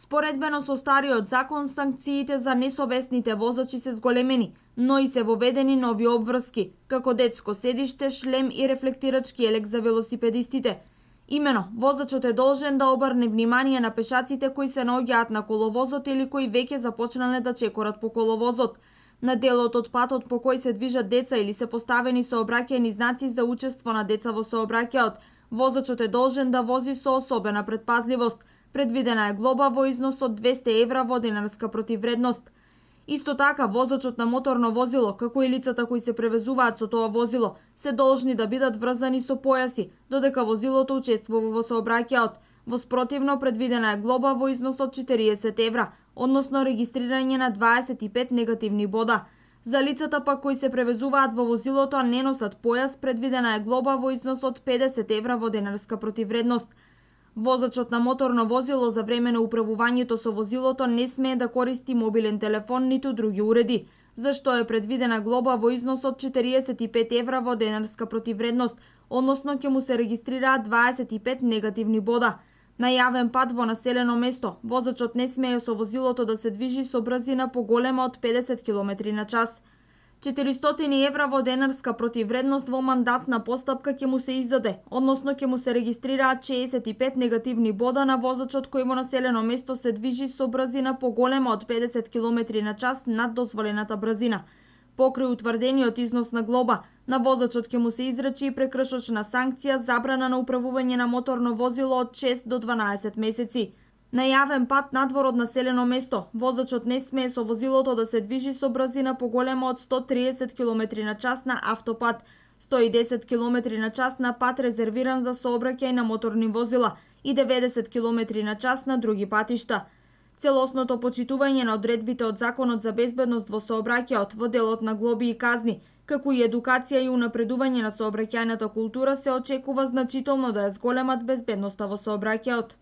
Споредбено со стариот закон, санкциите за несовесните возачи се зголемени, но и се воведени нови обврски, како детско седиште, шлем и рефлектирачки елек за велосипедистите. Имено, возачот е должен да обрне внимание на пешаците кои се наоѓаат на коловозот или кои веќе започнале да чекорат по коловозот. На делот од патот по кој се движат деца или се поставени сообраќајни знаци за учество на деца во сообраќајот, возачот е должен да вози со особена предпазливост. Предвидена е глоба во износ од 200 евра во денарска противвредност. Исто така, возачот на моторно возило, како и лицата кои се превезуваат со тоа возило, се должни да бидат врзани со појаси, додека возилото учествува во сообраќајот. Во спротивно, предвидена е глоба во износ од 40 евра, односно регистрирање на 25 негативни бода. За лицата пак кои се превезуваат во возилото, а не носат појас, предвидена е глоба во износ од 50 евра во денарска противвредност. Возачот на моторно возило за време на управувањето со возилото не смее да користи мобилен телефон ниту други уреди, за што е предвидена глоба во износ од 45 евра во денарска противвредност, односно ќе му се регистрираат 25 негативни бода. На јавен пат во населено место, возачот не смее со возилото да се движи со брзина поголема од 50 км на час. 400 евра во денарска противвредност во мандатна постапка ќе му се издаде, односно ќе му се регистрираат 65 негативни бода на возачот кој во населено место се движи со брзина поголема од 50 км на час над дозволената брзина. Покрај утврдениот износ на глоба, на возачот ќе му се изрече и прекршочна санкција забрана на управување на моторно возило од 6 до 12 месеци. На јавен пат надвор од населено место, возачот не смее со возилото да се движи со брзина поголема од 130 км на час на автопат, 110 км на час на пат резервиран за сообраќај на моторни возила и 90 км на час на други патишта. Целосното почитување на одредбите од Законот за безбедност во сообраќајот во делот на глоби и казни, како и едукација и унапредување на сообраќајната култура се очекува значително да ја зголемат безбедноста во сообраќајот.